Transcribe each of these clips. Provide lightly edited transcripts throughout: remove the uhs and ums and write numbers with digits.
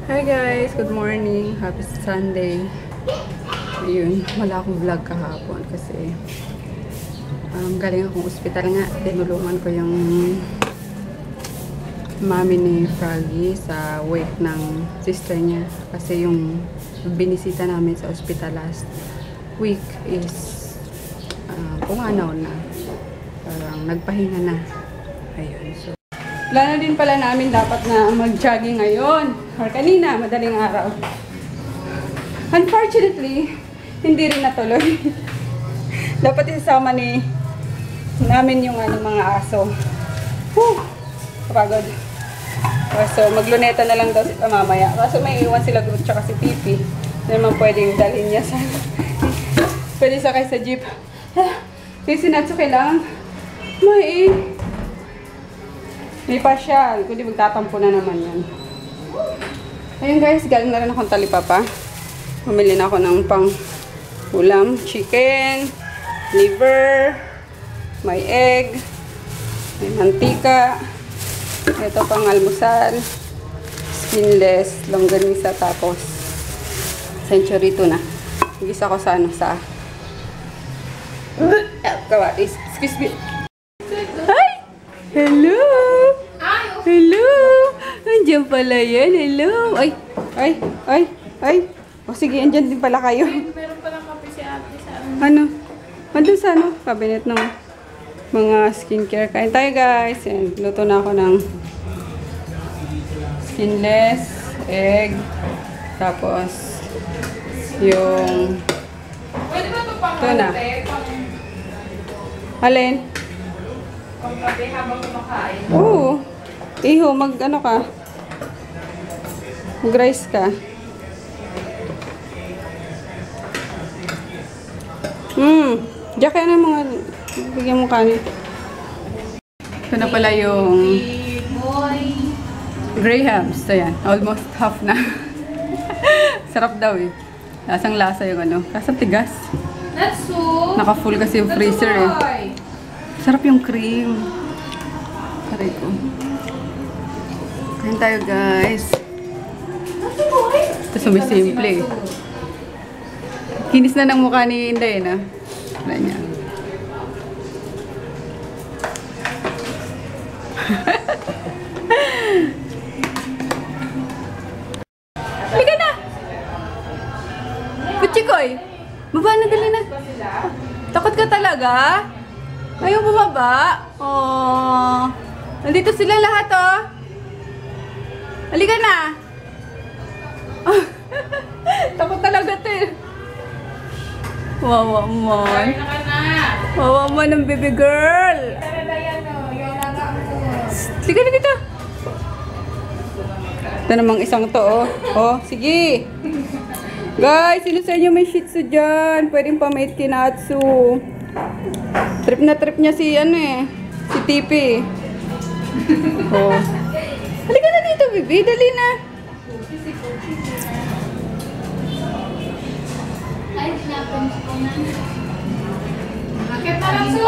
Hi guys! Good morning! Happy Sunday! Ayun, wala akong vlog kahapon kasi galing akong ospital nga. Tinulungan ko yung mami ni Froggy sa wake ng sister niya. Kasi yung binisita namin sa ospital last week is pumanaw na. Parang nagpahinga na. Ayun, so plano din pala namin dapat na mag-jogging ngayon or kanina, madaling araw. Unfortunately, hindi rin natuloy. Dapat isasama namin yung mga aso. Kapagod. So, magluneta na lang daw sila mamaya. Kaso may iwan sila Groot tsaka si Pipi. Hindi naman pwedeng dalhin niya sa pwede sakay sa jeep. Kasi Natsu kailangan may pasyal. Kundi magtatampo na naman yan. Ayun guys, galing na rin akong talipapa. Pumili na ako ng pang ulam. Chicken, liver, may egg, may mantika. Ito pang almusal. Skinless, longganisa, tapos century tuna. Igisa ko sa excuse me. Hi! Hello! Hello! Andiyan pala yan. Hello! Ay! O sige, andyan din pala kayo. Meron palang kape si ate sa Ano? Andun sa cabinet ng mga skincare. Kain tayo guys. Yan, luto na ako ng skinless, egg, tapos yung pwede ba ito pang tuna. Alin? Pang kape habang kumakain? Oo. Iho, mag-ano ka? Mag-rice ka. Diyan kaya na mga bigyan mo kanin. Ito na pala yung grahams. Ito yan. Almost half na. Sarap daw eh. Lasang lasa yung ano. Kasang tigas. That's so. Naka-full kasi yung freezer eh. Sarap yung cream. Saray ko. Kain tayo guys. Ito sumisimple eh. Kinis na ng mukha ni Inday na. Wala niya. Halika na! Kuchikoy! Baba na, dali na. Takot ka talaga? Ayaw bumaba? Oh. Nandito sila lahat oh. Halika na! Takot talaga to eh. Wawa man. Wawa man ng baby girl. Sige na dito. Ito namang isang to oh. Oh, sige. Guys, sino sa inyo may shih tzu dyan? Pwedeng pamait kinatsu. Trip na trip niya si si Tipi. Oh. Halika na dito, baby. Dali na. Ay, sinapunta ko na. Bakit parang so?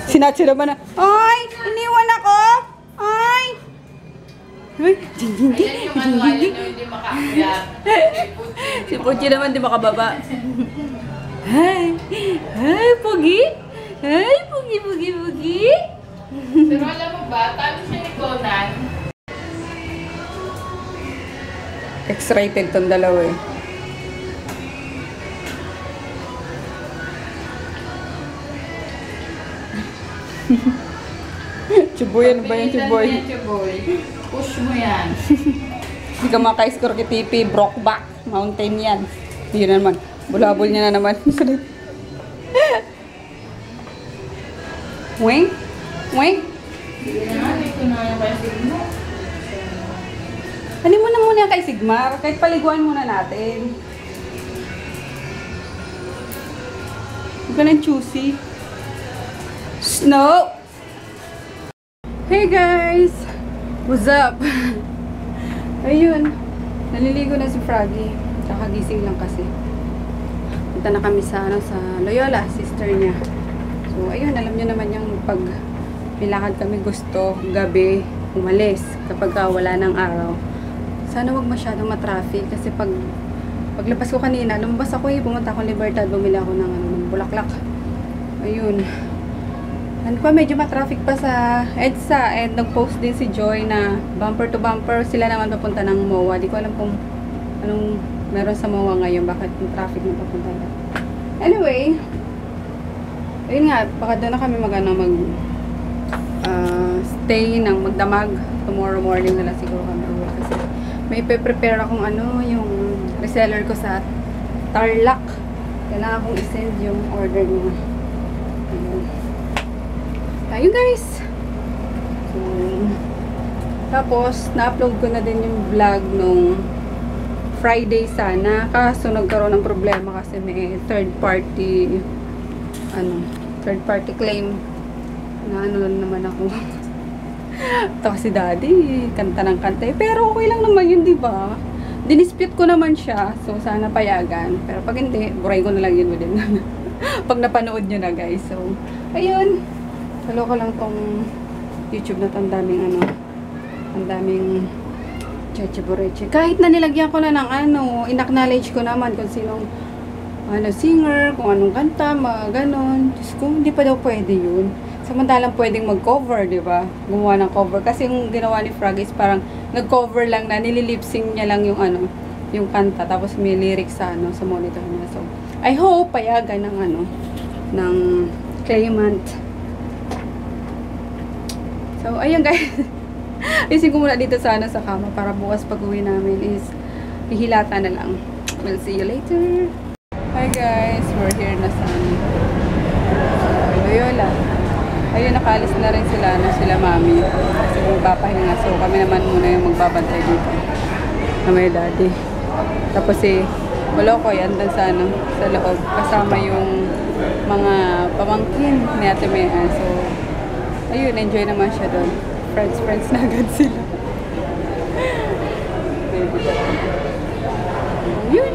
Sinatsu naman na. Ay! Iniwan ako! Ay! Ay! Ayan yung ano, ayaw nyo hindi makaakyat. Si Puchi naman di makababa. Hi! Hi, Pugi! Hi, Pugi, Pugi, Pugi! Pero alam mo ba, talo siya ni Conan. X-rated tong dalawa eh. Chuboy, ano ba yung chuboy? Chuboy. Push mo yan. Hindi ka maka-score kay Tipi, Brokeback Mountain yan. Yun na naman. Bulabol niya na naman. Wing? Wing? Hindi naman, ito na yung pasigin mo. Ano mo na muna kay Sigmar? Kahit paliguan muna natin. Huwag ka ng choosy. Snow! Hey guys! What's up? Ayun. Naliligo na si Froggy. Kakagising lang kasi. Punta na kami sa Loyola, sister niya. So, ayun. Alam niyo naman yung pag nilakad kami gusto gabi umalis kapag wala ng araw Sana wag masyadong matraffic kasi paglabas ko kanina, lumabas ako pumunta akong Libertad, bumili ako ng ng bulaklak. Ayun. Ano pa, medyo matraffic pa sa EDSA, and nag-post din si Joy na bumper to bumper sila naman papunta ng MOA. Di ko alam kung anong meron sa MOA ngayon, bakit yung traffic na papunta na. Anyway, ayun nga, baka doon na kami stay ng magdamag. Tomorrow morning na lang siguro kami uwi kasi may prepare akong yung reseller ko sa Tarlac. Kailangan akong i-send yung order niya. Ayun guys. So, tapos na-upload ko na din yung vlog nung Friday sana, kaso nagkaroon ng problema kasi may third party claim na naman ako. Ito kasi daddy, kanta ng kanta. Pero okay lang naman yun, di ba? Dinispute ko naman siya, so sana payagan. Pero pag hindi, buray ko na lang yun din. Pag napanood nyo na guys. So, ayun. Salo ko lang tong YouTube na to, ang daming cheche-boreche. Kahit na nilagyan ko na ng in-acknowledge ko naman kung sinong singer, kung anong kanta, mga ganon. Diyos ko, hindi pa daw pwede yun. Samantalang pwedeng mag-cover, di ba? Gumawa ng cover. Kasi yung ginawa ni Frog is parang nag-cover lang na, nililipsing niya lang yung yung kanta, tapos may lyrics sa sa monitor niya. So, I hope payagan ng claimant. So, ayun guys. Isin ko muna dito sa kama para bukas pag-uwi namin is hihilata na lang. We'll see you later. Hi guys, we're here na sa Loyola. Ayun, nakaalis na rin sila mami. Kasi magpapahinga. So, kami naman muna yung magbabantay dito. Na may daddy. Tapos Molokoy, andun sa loob. Kasama yung mga pamangkin ni Ate Mea. So, ayun, enjoy naman siya doon. Friends na agad sila. Ayun.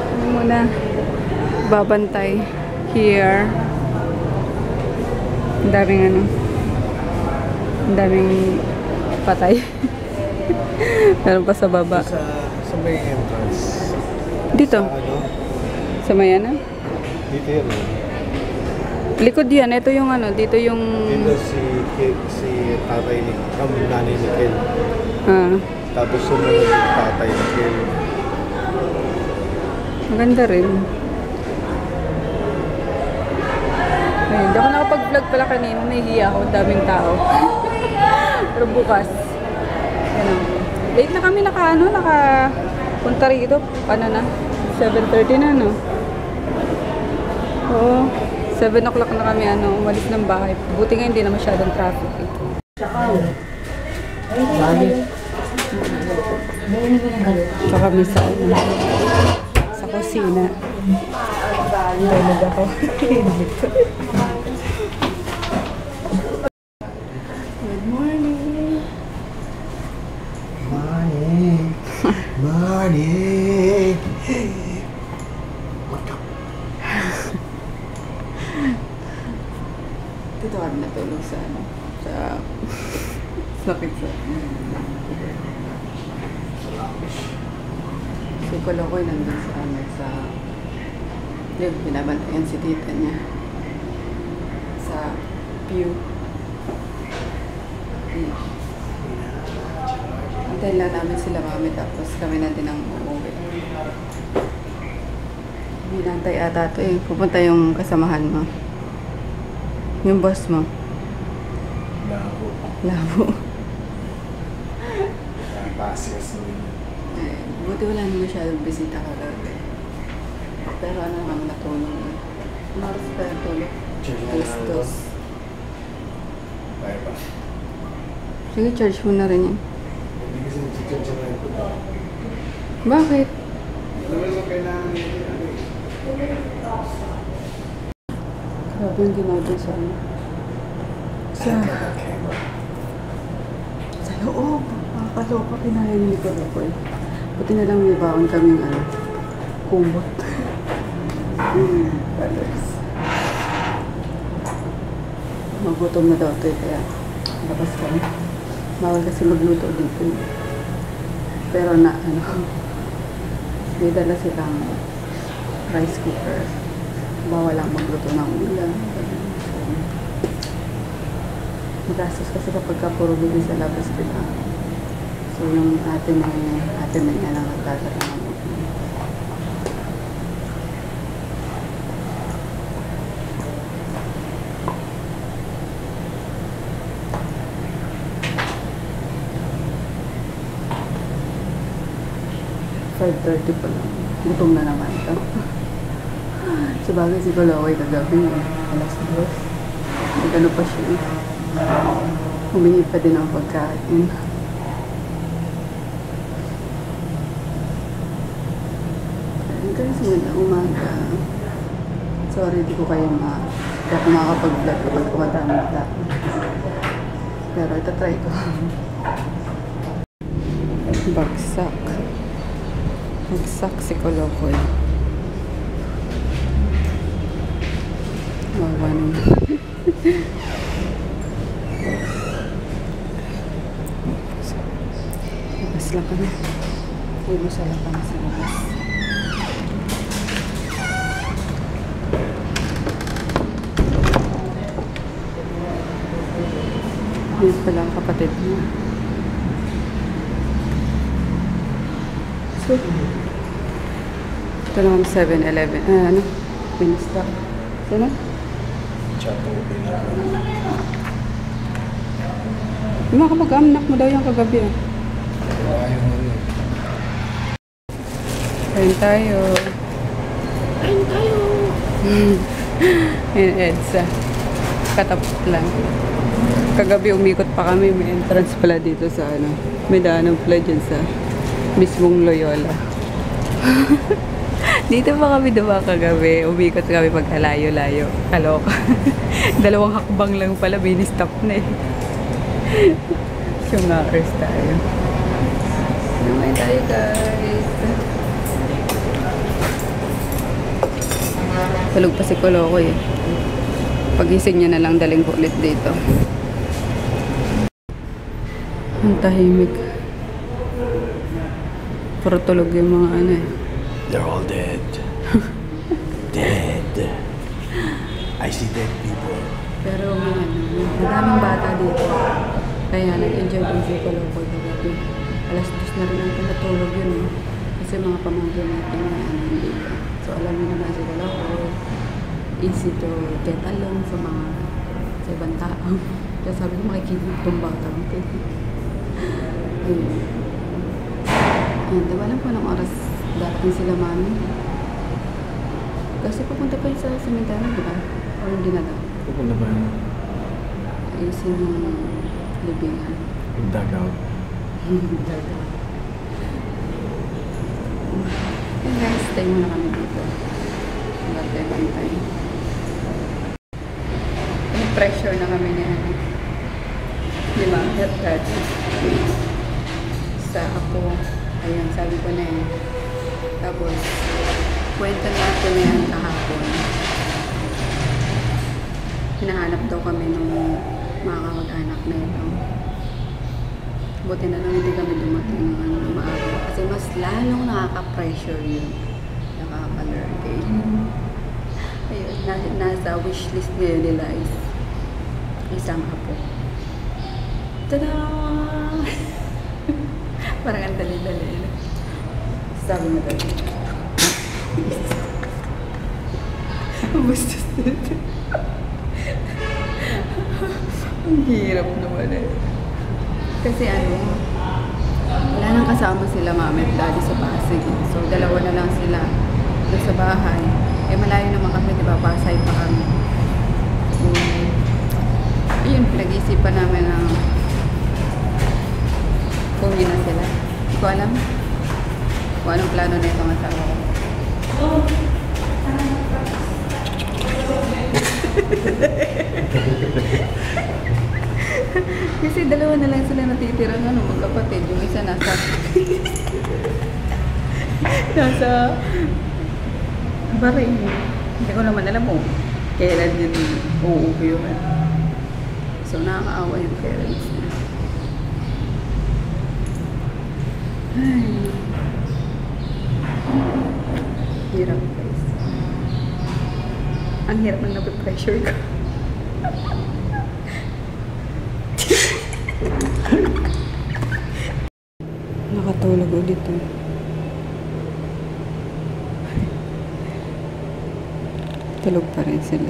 Ano muna. Babantay. Here. Ang daming patay. Meron pa sa baba. Sa may entrance. Dito? Sa may Dito yan. Likod yan. Ito yung dito yung... Dito si tatay ni nanay ni Kel. Tapos sumunod yung tatay ni Kel. Maganda rin. Ayun, hindi ako nakapag-vlog pala kanina. Nahihiya ako. Daming tao. Pero bukas. Late na kami nakapunta rito. 7:30 na, no? Oo. 7 o'clock na kami, umalis ng bahay. Buti nga hindi na masyadong traffic. Ito kami sa kusina. Tulog ako. Good morning. Morning. Dito kami natulog sa sakit sa si Kolokoy nandun sa yung binabantayan si tita niya sa pew. Antayin lang namin sila mami tapos kami na din ang uuwi. Hinantay ata ito pupunta yung kasamahan mo. Yung boss mo. Labo. Buti wala naman masyadong bisita kagabi. Pero naman natulog. Maros pa yung tulog. Alas 2. Kaya ba? Sige, charge mo na rin yan. Bakit? Grabe yung ginawa dun sa sa loob. Makakaloka kinahin ni Kolokoy. Buti na lang may baon kaming kumot. Magutom na daw ito kaya labas kami. Bawal kasi magluto dito. Pero na, may dala silang rice cooker. Bawal lang magluto ng ulam. Magastos kasi kapag puro bili sa labas, diba? So, yung ate may nga lang nagdadala ng ulam. $5:30 pa lang. Gutom na naman ito. Sabagay si Kalaway kagabi. Alas 2. Nagano pa siya. Humingi pa din ang pagkain. Guys, magandang umaga. Sorry, di ko kayo hindi ako makakapag-vlog kapag kumadami vlog. Pero ito try ko. Bagsak. Bagsak si Kolokoy. Wawa naman. Labas lang kami. Umusala kami sa labas. Yun pala ang kapatid niya. So, ito naman 7-Eleven. Pinstock. Sino? Chato, pinaka. Yung mga kapag-amnak mo daw yung kagabi. Ayaw mo rin. Kain tayo. Kain tayo! Ayan, EDSA. Katapos lang. Kagabi umikot pa kami. May entrance pala dito sa may daanan pala dyan sa mismong Loyola. Dito pa kami diba kagabi. Umikot kami pagkalayo-layo. Kaloka. 2 hakbang lang pala. Bini-stop na eh. Yung hours tayo. Naman tayo guys. Tulog pa si Kolokoy eh. Pagising niya na lang daling ko ulit dito. Ang tahimik. Puro tulog yung mga eh. They're all dead. Dead. I see dead people. Pero madaming bata dito. Kaya nag-enjoy din si Kolokoy kagabi. Alas 2 na rin ang pinatulog yun. Kasi mga pamangkin natin na dito. So alam mo naman si Kolokoy. Easy to get along sa ibang tao. Kaya sabi ko makikinig itong bata. Ayun, diba alam ko ng oras darating sila mami. Kasi pupunta pa sa cemetery, diba? O hindi na daw? Pupunta ba yun? Ayusin yung libingan. Yung dugout. Dugout. Okay guys, stay muna kami dito. Bantay. Pressure na kami na di ba? Health sa ako. Ayan, sabi ko na eh. Tapos, kwento natin na yan kahapon. Hinahanap daw kami ng mga kamag-anak na ito. Buti na lang hindi kami dumating ng maaga. Kasi mas lalong nakaka-pressure yun. Nakaka-lurgay. Ayun, nasa wishlist nila is isang apo. Tada! Parang ang dali-dali. Sabi mo dali. Bastos dito. Ang hirap naman eh. Kasi wala nang kasama sila mami at daddy sa Pasig. So, 2 na lang sila sa bahay. Eh, malayo naman kami, diba? Pasay pa kami. So, yun, pinag-isipan namin na kuhin na sila. Hindi ko alam kung anong plano na itong asawa ko. Kasi 2 na lang sila natitira magkapatid. Yung isa nasa Bahrain. Hindi ko naman alam mo kailan din uuwi yun. So nakakaawa yung parents niya. Ay. Hirap guys. Ang hirap ng nape-pressure ko. Nakatulog ulit eh. Tulog pa rin sila.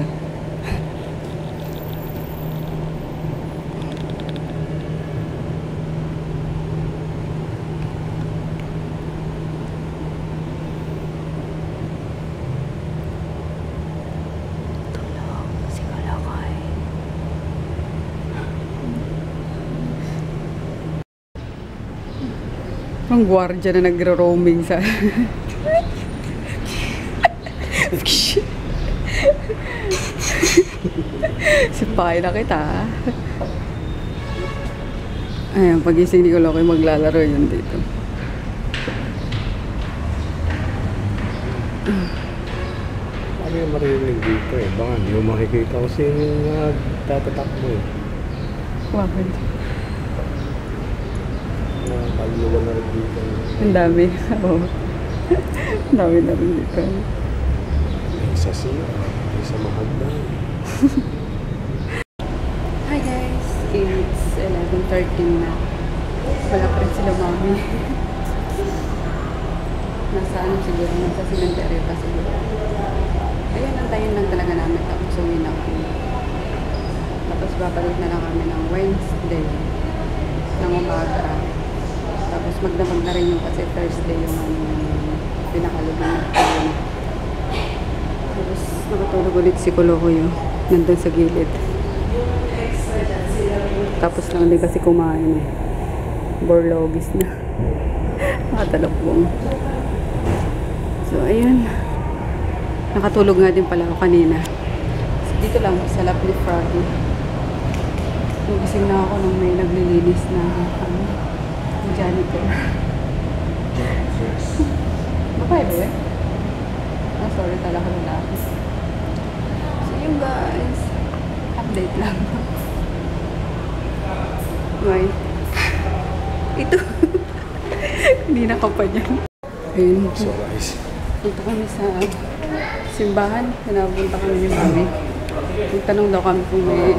Ang gwardiya na nagro-roaming sa... Sipay na kita. Ayan, pagising ni Kulokoy maglalaro yun dito. Ano yung maririnig dito eh? Baka hindi mo makikita kasi yung tatatakbo eh. Bakit? Pagluwa na rin dito. Ang dami. Oo. Ang dami na rin dito. May isa siya. May isa mahagdan. Hi guys! It's 11:13 na. Wala pa rin sila mami. Nasa ano siguro? Nasa cemetery pa siguro. Ayun, nantayin lang talaga namin. Tapos uwi na kami. Tapos babalik na lang kami ng Wednesday. Ng umaga. Tapos magdamag na rin yung kasi Thursday yung pinakalubing. Tapos nakatulog ulit si Kulokoy nandun sa gilid. Tapos lang din kasi kumain eh. Borlogis na. Nakatalabong. So ayun. Nakatulog nga din pala ako kanina. So, dito lang sa lap ni Froggy. Nagising na ako nung may naglilinis na janitor. Babae ba eh? Oh, sorry, tala ko na ako. So yun guys, update lang. May ito. Hindi na ka pa niyan. Ayun. So guys. Punta kami sa simbahan. Pinapunta kami ni Mami. Magtanong daw kami kung may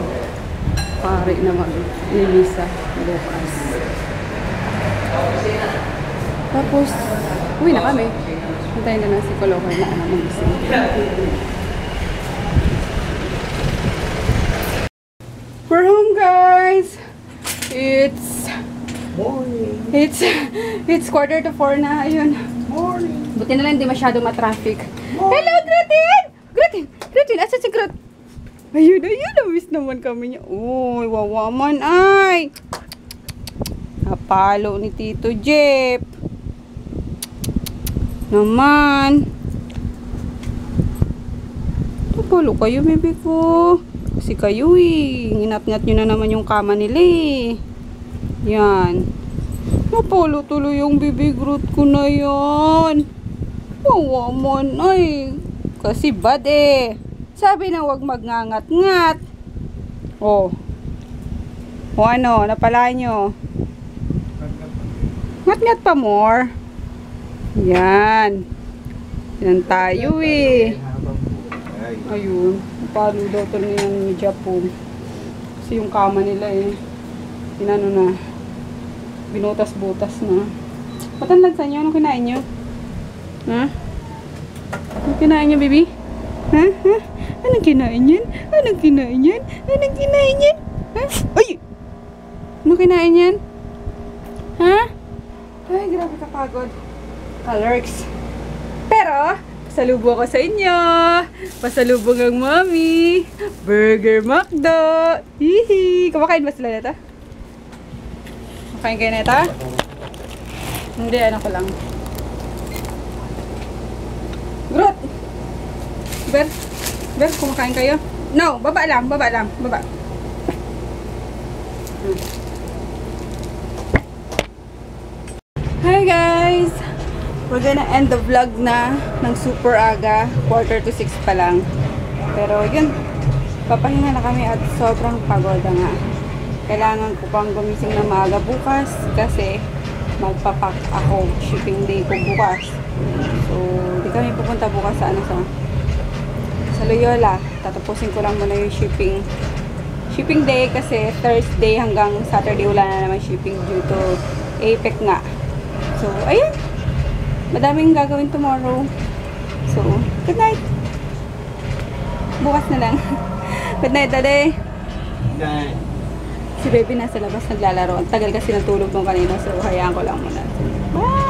pare na mag-ilisa bukas. Tapos, uwi na kami. Puntayin na lang si Kulokoy na mag-ising. We're home guys! It's Morning! It's 3:45 na. Ayun. Morning! Buti na lang hindi masyado matraffic. Hello, Gratin! Gratin! Asa si Grat? Ayun. Na-miss naman kami niya. Uy, wawaman ay! Napalo ni Tito Jeep. Naman. Napalo kayo, baby ko. Kasi kayo eh. Nginat-ngat nyo na naman yung kama nila eh. Yan. Napalo tuloy yung baby Groot ko na yan. Wawaman ay. Kasi bad eh. Sabi na wag magngangat-ngat. Oh. O ano, napala nyo. Ngat-ngat pa more. Yan. Yan tayo eh. Ayun. Napalo daw ito ni Japon. Kasi yung kama nila eh. Inano na. Binutas-butas na. Patanlag sa inyo. Anong kinain nyo? Ha? Anong kinain nyo, baby? Ha? Ha? Anong kinain yan? Anong kinain yan? Anong kinain yan? Ha? Ay! Anong kinain yan? Ha? Ay, grabe kapagod. Alerts. Pero, pasalubong ako sa inyo. Pasalubong ang mami. Burger McDo. Hihi. Kumakain ba sila nito? Kumakain kayo nito? Hindi, ano ko lang. Groot! Ber, kumakain kayo? No, baba lang. Baba. Hi guys! We're gonna end the vlog na ng super aga. 5:45 pa lang. Pero yun, papahinga na kami at sobrang pagod nga. Kailangan ko pang gumising na maaga bukas kasi magpapack ako. Shipping day ko bukas. So, di kami pupunta bukas sa sa Loyola. Tatapusin ko lang muna yung shipping day kasi Thursday hanggang Saturday wala na naman shipping due to APEC nga. So, ayun. Madaming gagawin tomorrow. So, good night. Bukas na lang. Good night, Daddy. Si baby nasa labas naglalaro. Ang tagal kasi natulog nung kanina. So, hayaan ko lang muna. Bye!